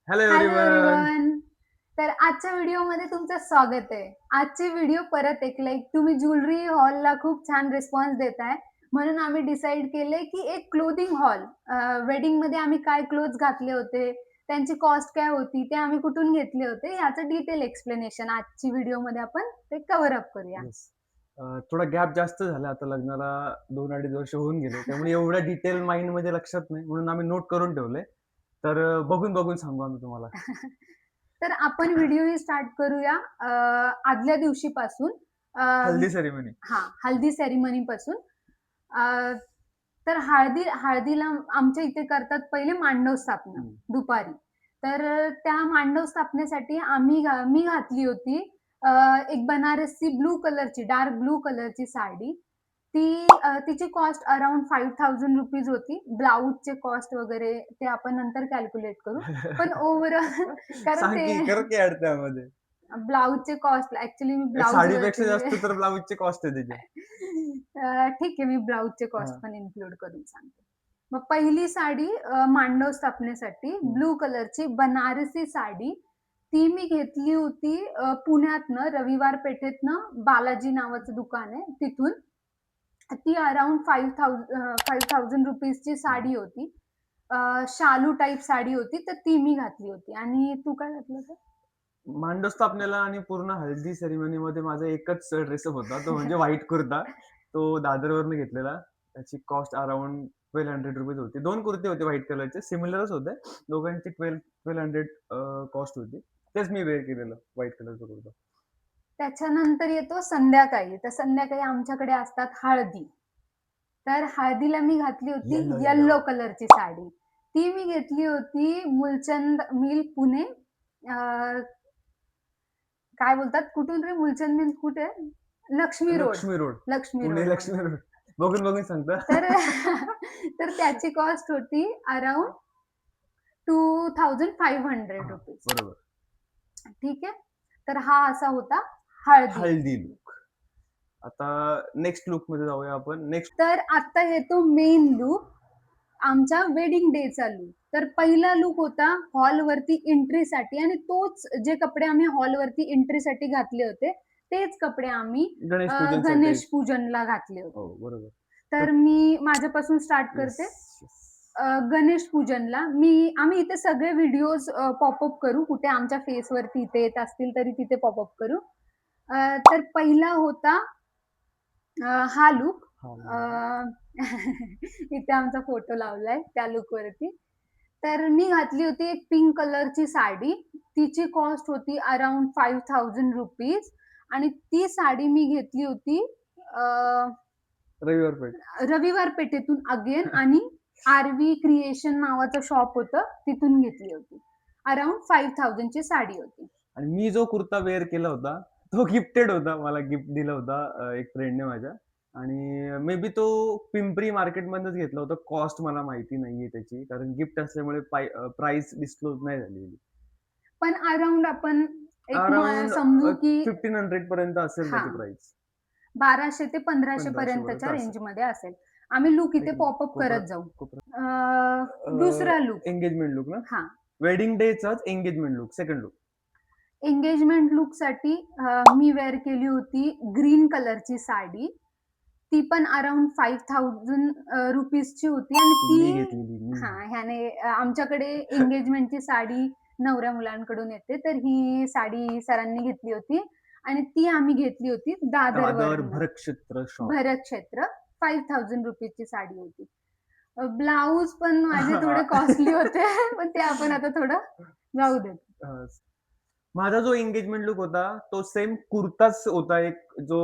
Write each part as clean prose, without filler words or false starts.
Hello hello everyone. Everyone. तर आजच्या व्हिडिओमध्ये तुमचं स्वागत आहे. आजची व्हिडिओ परत एक तुम्ही ज्वेलरी हॉलला खूप छान रिस्पॉन्स देताय. म्हणून आम्ही डिसाईड केलंय की एक क्लोथिंग हॉल वेडिंगमध्ये आम्ही काय क्लोथ्स घातले होते, त्यांची कॉस्ट काय होती, ते आम्ही कुठून घेतले होते, याचं डिटेल एक्सप्लेनेशन आजची व्हिडिओमध्ये आपण ते कव्हर अप करूया. येस. थोडा गॅप जास्त झाला आता लग्नाला 2-2.5 वर्ष होऊन गेले. त्यामुळे एवढं डिटेल माइंडमध्ये लक्षात नाही. म्हणून आम्ही नोट करून ठेवले. तर बघून सांगू आम्ही तुम्हाला. तर आपण व्हिडिओ स्टार्ट करूया आदल्या दिवशीपासून. हल्दी सेरेमनी. हल्दी सेरेमनीपासून. अ, तर हळदीला आमच्या इथे करतात पहिले मांडव स्थापना हं. दुपारी. तर त्या मांडव स्थापनेसाठी मी घातली होती अ, एक बनारसी ब्लू कलरची, डार्क ब्लू कलरची साडी. तिची कॉस्ट अराउंड ₹5000 होती. ब्लाउजचे कॉस्ट वगैरे ते आपण नंतर कॅल्क्युलेट करू. पण ओव्हरऑल कारण सांग ते की कर की ॲड त्यामध्ये. ब्लाउजचे कॉस्ट ॲक्चुअली मी साडीपेक्षा ब्लाउजवरती जास्त तर ब्लाउजची कॉस्ट आहे त्याची. ठीक आहे, मी ब्लाउजचे कॉस्ट हां. पण इन्क्लूड करून सांगते. मग पहिली साडी मांडव स्थापनेसाठी हं. ब्लू कलरची बनारसी साडी, ती मी घेतली होती पुण्यातनं रविवार पेठेतनं बालाजी नावाचं दुकान आहे तिथून. ती अराउंड ₹5000 ची हं. साडी होती. शालू टाइप साडी होती, तर ती मी घातली होती. आणि तू काय घातलं होतं? मांडव स्थापनेला आणि पूर्ण हल्दी सेरेमनीमध्ये माझा एकच ड्रेसअप होता. तो म्हणजे व्हाईट कुर्ता. तो दादरवरनं घेतलेला. त्याची कॉस्ट अराउंड ₹1200 होती. 2 कुर्ते होते व्हाईट कलरचे. सिमिलरच होते. दोघांची 1200 कॉस्ट होती. तेच मी वेअर केलेलं व्हाईट कलरचा कुर्ता. त्याच्यानंतर येतो संध्याकाळी. तर संध्याकाळी आमच्याकडे असतात हळदी. तर हळदीला मी घातली होती येलो, येलो. येलो कलरची साडी. ती मी घेतली होती मुलचंद मिल पुणे. अ, काय बोलतात कुठून रे मुलचंद मिल कुठे? लक्ष्मी रोड. लक्ष्मी रोड. लक्ष्मी पुणे रोडमधून. लक्ष्मी रोड. बघून सांगता. तर तर त्याची कॉस्ट होती अराउंड हां, ₹2500. बरोबर. ठीक आहे. तर हा असा होता हळदी. हल्दी लूक. आता नेक्स्ट लूकमध्ये जाऊया आपण. नेक्स्ट तर आता येतो मेन लूक, आमच्या वेडिंग डेचा लूक. तर पहिला लूक होता हॉलवरती एंट्रीसाठी आणि तोच जे कपडे आम्ही हॉलवरती एंट्रीसाठी घातले होते, तेच कपडे आम्ही गणेश पूजनसाठी. गणेश पूजनला घातले हो, होते. बरोबर. तर तर मी माझ्यापासून स्टार्ट येस, करते. येस. गणेश पूजनला आम्ही इथे सगळे व्हिडिओज पॉपअप करू. कुठे आमच्या फेसवरती इथे येत असतील तरी तिथे पॉपअप करू. तर पहिला होता हा लूक. हां, अ, इथे आमचा फोटो लावलाय त्या लूकवरती. तर मी घातली होती एक पिंक कलरची साडी. तिची कॉस्ट होती अराउंड ₹5000 आणि ती साडी मी घेतली होती अ, रविवार पेठ. रविवार पेठेतून अगेन आणि आरवी क्रिएशन नावाचं शॉप होतं, तिथून घेतली होती. अराउंड 5000 ची साडी होती. आणि मी जो कुर्ता वेअर केला होता, तो गिफ्टेड होता. मला गिफ्ट दिला होता एक फ्रेंडने माझ्या आणि मे बी तो पिंपरी मार्केटमधनंच घेतला होता. कॉस्ट मला माहिती नाहीये त्याची. कारण गिफ्ट असल्यामुळे प्राइस डिस्क्लोज नाही झालेली. पण अराउंड आपण एक अराउंड समजू की 1500 पर्यंत असेल त्याची हां. प्राइस. 1200 ते 1500 1500 पर्यंत पर्यंतच्या असेल. रेंजमध्ये असेल. आम्ही लूक इथे एक पॉपअप कोपरा करत जाऊ. कोपरा दुसरा लूक. एंगेजमेंट लूक ना? हां. वेडिंग डेचाच engagement look, second look. Engagement लूकसाठी मी वेअर केली होती ग्रीन कलरची साडी. ती पण अराउंड ₹5000 ची होती आणि मी घेतलेली मी. ह्याने आमच्याकडे एंगेजमेंटची साडी नवऱ्या मुलांकडून येते. तर ही साडी सरांनी घेतली होती आणि ती आम्ही घेतली होती दादर दादरवरनं. भरतक्षेत्र शॉप. भरत क्षेत्र ₹5000 ची साडी होती. ब्लाउज पण माझे थोडे कॉस्टली होते. पण ते आपण आता थोडं जाऊ देत. माझा जो एंगेजमेंट लुक होता, तो सेम कुर्ताच होता एक जो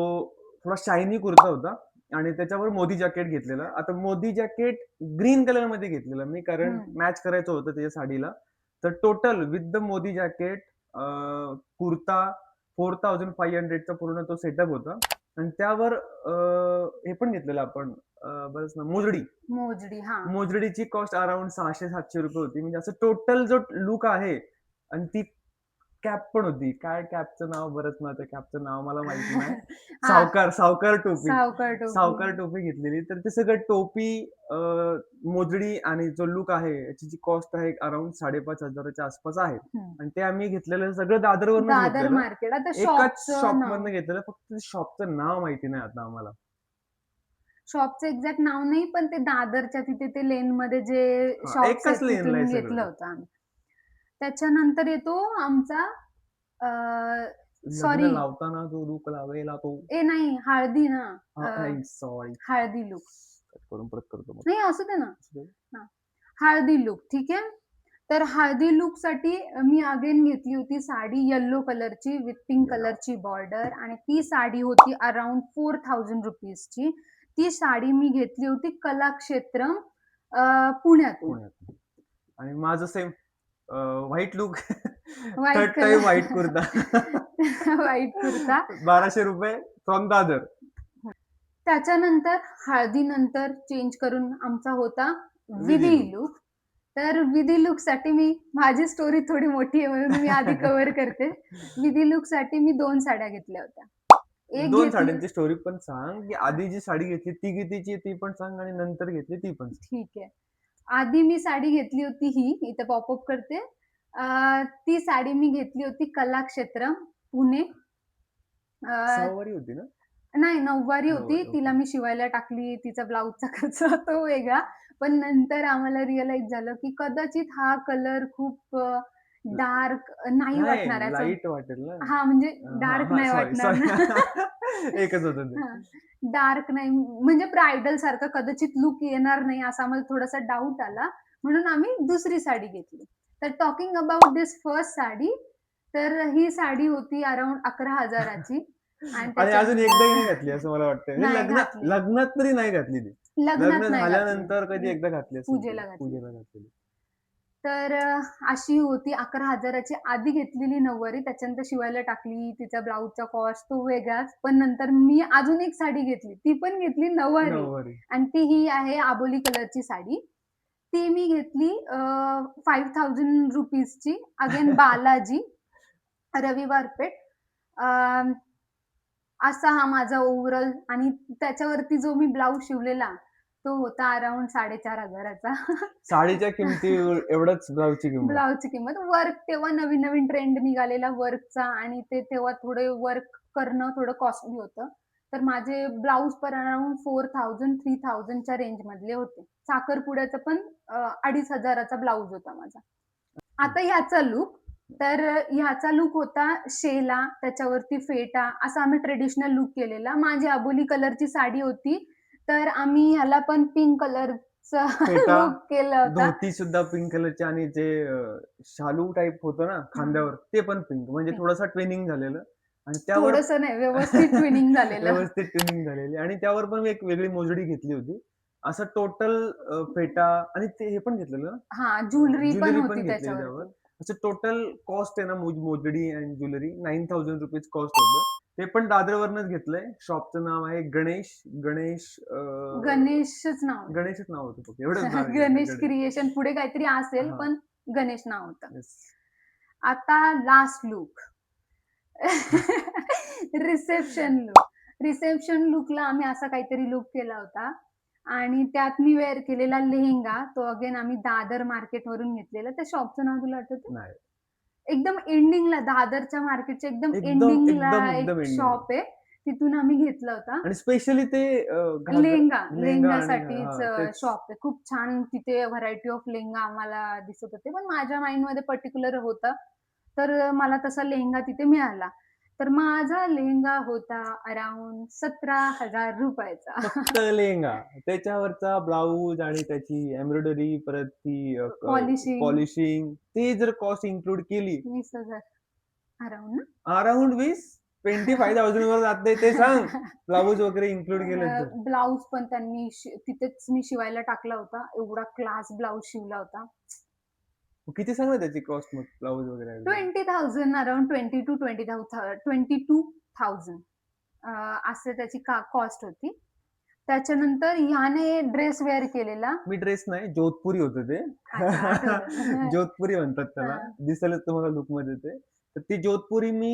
थोडा शायनी कुर्ता होता आणि त्याच्यावर मोदी जॅकेट घेतलेलं. आता मोदी जॅकेट ग्रीन कलरमध्ये घेतलेलं मी कारण हं. मॅच करायचं होतं त्याच्या साडीला. तर total with the Modi jacket kurta 4500 चा पूर्ण तो सेटअप होता आणि त्यावर हे पण घेतलेलं आपण बरंच ना मोजडी. मोजडी. हां. मोजडीची कॉस्ट अराउंड ₹600-700 होती. म्हणजे असं टोटल जो लूक आहे आणि ती कॅप पण होती. काय कॅपचं नाव, बरंच नाव, त्या कॅपचं नाव मला माहिती नाही. हा, सावकार टोपी. सावकार टोपी. सावकार टोपी घेतलेली. तर ते सगळं टोपी, अ, मोजडी आणि जो लूक आहे, याची जी कॉस्ट आहे अराउंड 5,500 च्या आसपास आहे. हम्म. आणि ते आम्ही घेतलेलं सगळं दादरवरनंच दादर घेतलेलं. मार्केट. आता एकाच शॉपचं नाव, शॉपमधनं घेतलेलं. फक्त शॉपचं नाव माहिती नाही आता आम्हाला. शॉपचं एक्झॅक्ट नाव नाही, पण ते दादरच्या तिथे ते लेनमध्ये जे हां, शॉप्स आहेत एकाच लेनला तिथून आहे सगळं घेतलं ते. होतं आम्ही. त्याच्यानंतर येतो आमचा लग्न सॉरी, लावताना जो लूक लावेला तो. नाही हळदी ना, अ, नाही सॉरी. हळदी लूक. कट करून परत करतो मग. नाही असू दे ना. असू दे. हां, हळदी लूक ठीक आहे. तर हळदी लूकसाठी मी अगेन घेतली होती साडी येलो कलरची विथ पिंक याला कलरची बॉर्डर आणि ती साडी होती अराउंड 4000 रुपीजची. ती साडी मी घेतली होती कलाक्षेत्रम पुण्यातून. पुण्यात. आणि माझं same white look. White third time white colour. Kurta. White kurta. ₹1200 from Dadar. त्याच्यानंतर हळदीनंतर चेंज करून आमचा होता विधी विधी लूक. लूक. तर विधी लूकसाठी माझी स्टोरी थोडी मोठी आहे म्हणून मी आधी कव्हर करते. विधी लूकसाठी मी 2 साड्या घेतल्या होत्या. एक 2 घेतली, साड्यांची स्टोरी पण सांग, की हां, आधी जी साडी घेतली ती कितीची ती पण सांग आणि नंतर घेतली ती पण सांग. ठीक आहे. आधी मी साडी घेतली होती ही, इथे पॉपअप करते. ती साडी मी घेतली होती कलाक्षेत्रम पुणे. अ, सहावारी होती ना? नाही, नऊवारी होती. नऊवारी. तिला ओके. मी शिवायला टाकली. तिचा ब्लाउजचा खर्च तो वेगळा. पण नंतर आम्हाला रिअलाईज झालं, की कदाचित हा कलर खूप डार्क नाही वाटणार नाही, याचा. लाईट वाटेल ना. हां, म्हणजे हां, डार्क हां. नाही सॉरी, वाटणार सॉरी. ना. एकच होतं ते. हां, डार्क नाही म्हणजे ब्राइडल सारखा कदाचित लूक येणार नाही असा आम्हाला थोडासा डाऊट आला. म्हणून आम्ही दुसरी साडी घेतली. तर talking about this first sari, तर ही साडी होती अराउंड 11,000 ची आणि आणि अजून त्याच्यानंतर एकदाही नाही घातली असं मला वाटतंय. म्हणजे नाही घातली. लग्नात तरी नाही घातली ती. लग्नात लग्न नाही घातली. झाल्यानंतर कधी एकदा घातली असेल ती. पूजेला घातली. पूजेला घातलेली. तर अशी होती 11,000 ची आधी घेतलेली नऊवारी. त्याच्यानंतर शिवायला टाकली. तिचा ब्लाउजचा कॉस्ट तो वेगळाच. पण नंतर मी अजून एक साडी घेतली. ती पण घेतली नऊवारी नऊवारी. आणि ती ही आहे आबोली कलरची साडी. ती मी घेतली 5000 रुपीजची. अगेन बालाजी, रविवार पेठ. अ, असा हा माझा ओव्हरऑल आणि त्याच्यावरती जो मी ब्लाउज शिवलेला, तो होता अराउंड 4,500 चा. साडीच्या किमती एवढंच ब्लाउजची किंमत. ब्लाउजची किंमत. वर्क तेव्हा नवीन-नवीन ट्रेंड निघालेला वर्कचा आणि ते तेव्हा थोडे वर्क करणं थोडं कॉस्टली होतं. तर माझे ब्लाउज पण अराउंड 4000-3000 च्या रेंजमधले होते. साखरपुड्याचा पण 2500 चा ब्लाउज होता माझा. आता ह्याचा लूक, तर ह्याचा लूक होता शेला, त्याच्यावरती फेटा असा आम्ही ट्रेडिशनल लूक केलेला. माझी अबोली कलरची साडी होती, तर आम्ही ह्याला पण पिंक कलरचा फेटा, लूक केला होता. धोती सुद्धा पिंक कलरची आणि जे शालू टाइप होतं ना हां, खांद्यावर, ते पण पिंक. म्हणजे पिंक. थोडंसं ट्विनिंग झालेलं आणि त्यावर थोडंसं नाही, व्यवस्थित ट्विनिंग झालेलं. व्यवस्थित ट्विनिंग झालेली आणि त्यावर पण मी एक वेगळी मोजडी घेतली होती. असं टोटल फेटा आणि ते हे पण घेतलेलं ना? हां, ज्वेलरी पण ज्वेलरी पण होती घेतलेली त्यावर. त्याच्यावरती. असं टोटल कॉस्ट आहे ना मोजडी आणि ज्वेलरी ₹9,000 कॉस्ट होतं. ते पण दादरवरनंच घेतलंय. शॉपचं नाव आहे गणेश गणेशच नाव आहे. गणेशच नाव होतं फक्त. एवढंच नाव आहे त्याचं गणेश गणेश. क्रिएशन पुढे काहीतरी असेल, हां. पण गणेश नाव होतं. येस. आता last look. Reception look. Reception लूकला आम्ही असा काहीतरी लूक केला होता आणि त्यात मी वेअर केलेला लेहेंगा. तो अगेन आम्ही दादर मार्केटवरून घेतलेला. त्या शॉपचं नाव तुला आठवतं? नाही. एकदम एंडिंगला दादरच्या मार्केटच्या एकदम एकदम, एंडिंगला एकदम, एक एकदम एंडिंगला. शॉप आहे. तिथून आम्ही घेतला होता. आणि स्पेशली ते लेहेंगा आणि लेहेंगासाठीच हां, तेच. शॉप आहे. खूप छान तिथे व्हरायटी ऑफ लेहेंगा आम्हाला दिसत होते. पण माझ्या माइंडमध्ये पर्टिक्युलर होतं. तर मला तसा लेहेंगा तिथे मिळाला. तर माझा लेहेंगा होता अराउंड 17,000 चा. फक्त लेहेंगा. त्याच्यावरचा ब्लाउज आणि त्याची एम्ब्रॉयडरी परत ती पॉलिशिंग पॉलिशिंग ती जर कॉस्ट इन्क्लूड केली 20,000 अराउंड ना? अराउंड 20, 25,000 वर जाते ते सांग. ब्लाउज वगैरे इन्क्लूड केलं तर. ब्लाउज पण त्यांनी तिथेच मी शिवायला टाकला होता. एवढा क्लास ब्लाउज शिवला होता. किती सांग ना त्याची कॉस्ट मग ब्लाउज वगैरे एकदम? 20,000 अराउंड 22,000 असं त्याची कॉस्ट होती. त्याच्यानंतर ह्याने ड्रेस वेअर केलेला. मी ड्रेस नाही, जोधपुरी होतं ते. अच्छा, आठवलं. जोधपुरी म्हणतात त्याला. हां. दिसेलच तुम्हाला लूकमध्ये ते. तर ती जोधपुरी मी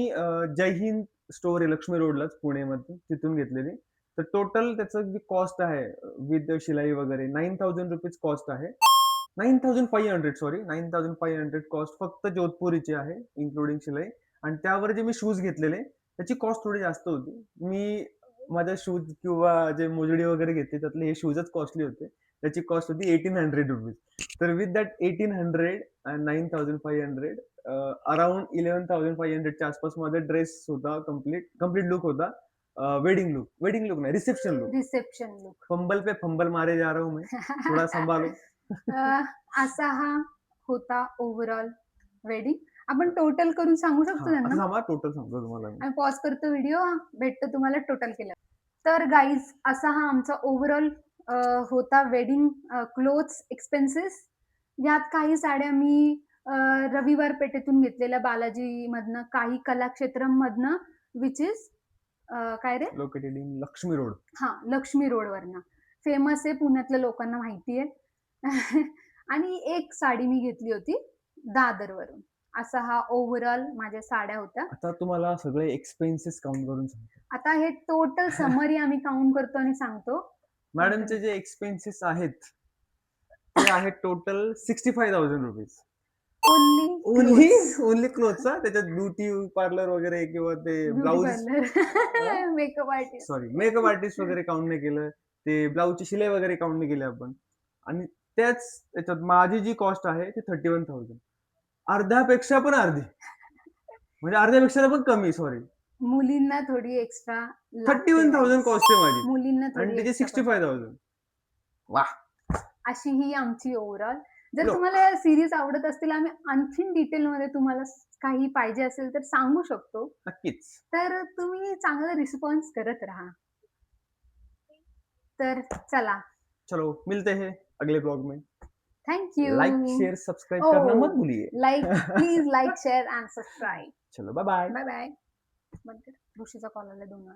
जय हिंद स्टोर आहे लक्ष्मी रोडलाच पुणेमध्ये तिथून घेतलेली. तर टोटल त्याचं जे कॉस्ट आहे विथ शिलाई वगैरे 9,000 रुपीज कॉस्ट आहे. 9,500 सॉरी 9,500 कॉस्ट फक्त जोधपुरीची आहे इन्क्लुडिंग शिलाई. आणि त्यावर जे मी शूज घेतलेले त्याची कॉस्ट थोडी जास्त होती. मी माझे शूज किंवा जे मोजडी वगैरे घेतले त्यातले हे शूजच कॉस्टली होते. त्याची कॉस्ट होती 1,800 रुपीज. तर विथ दॅट 1,800 अँड 9,500 अराउंड 11,500च्या आसपास माझा ड्रेस होता कम्प्लीट लुक होता. वेडिंग लुक नाही reception look. Reception look. Fumble पे फंबल मारे जा रहा हूं मैं, थोड़ा संभालो. असा हा होता ओव्हरऑल वेडिंग. आपण टोटल करून सांगू शकतो आता त्यांना. थांबा टोटल सांगतो तुम्हाला मी. आम्ही पॉज करतो व्हिडिओ, भेटतो तुम्हाला टोटल केलं. तर गाईज असा हा आमचा ओव्हरऑल होता वेडिंग क्लोथ्स एक्सपेन्सेस. यात काही साड्या मी रविवार पेठेतून घेतलेल्या बालाजीमधनं, काही कलाक्षेत्रमधनं विच इज काय रे? Located in Laxmi road. हां, लक्ष्मी रोडवरनं. फेमस आहे, पुण्यातल्या लोकांना माहिती आहे. आणि एक साडी मी घेतली होती दादरवरून. असा हा ओव्हरऑल माझ्या साड्या होत्या. आता तुम्हाला सगळे एक्सपेन्सेस काउंट करून सांगतो. आता हे टोटल समरी आम्ही काउंट करतो आणि सांगतो. मॅडमचे जे एक्सपेन्सेस आहेत ते आहेत total 65,000 rupees. Only only clothes त्याच्यात ब्युटी पार्लर वगैरे किंवा ते beauty blouse parlour, makeup artist. Sorry makeup artist वगैरे काउंट नाही केलं. ते ब्लाऊजची शिलाई वगैरे काउंट नाही केली आपण. आणि त्याच त्याच्यात माझी जी कॉस्ट आहे ती 31,000. अर्ध्यापेक्षा पण अर्धी. म्हणजे अर्ध्यापेक्षा पण कमी सॉरी. मुलींना थोडी एक्स्ट्रा 31,000 कॉस्ट आहे माझी मुलींना आणि थोडी त्याची extra cost. 65,000. वाह. अशी ही आमची ओव्हरऑल. जर लो. तुम्हाला या सीरीज आवडत असतील, आम्ही आणखीन डिटेलमध्ये तुम्हाला काही पाहिजे असेल तर सांगू शकतो. नक्कीच. तर तुम्ही चांगला रिस्पॉन्स करत राहा. तर चला, चलो मिलते हैं अगले ब्लॉग में. Thank you. Like share subscribe Oh. करना मत भूलिए. Like please like, share and subscribe. चलो बाय बाय. Bye bye. बंद कर. ऋषीचा कॉल आला 2 वेळा.